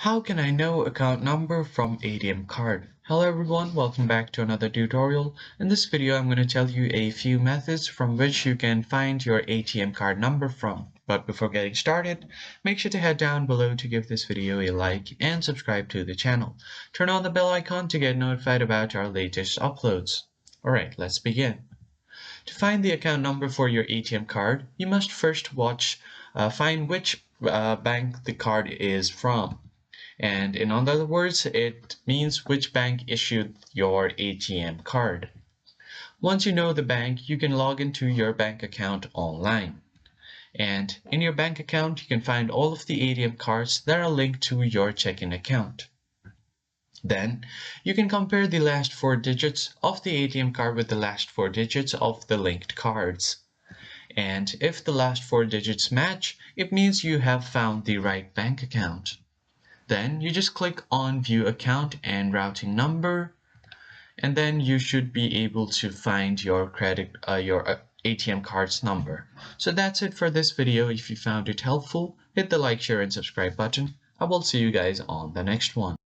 How can I know account number from ATM card? Hello everyone, welcome back to another tutorial. In this video, I'm going to tell you a few methods from which you can find your ATM card number from. But before getting started, make sure to head down below to give this video a like and subscribe to the channel. Turn on the bell icon to get notified about our latest uploads. Alright, let's begin. To find the account number for your ATM card, you must first find which bank the card is from. And in other words, it means which bank issued your ATM card. Once you know the bank, you can log into your bank account online. And in your bank account, you can find all of the ATM cards that are linked to your checking account. Then, you can compare the last 4 digits of the ATM card with the last 4 digits of the linked cards. And if the last 4 digits match, it means you have found the right bank account. Then you just click on View Account and Routing Number, and then you should be able to find your ATM card's number. So that's it for this video. If you found it helpful, hit the like, share, and subscribe button. I will see you guys on the next one.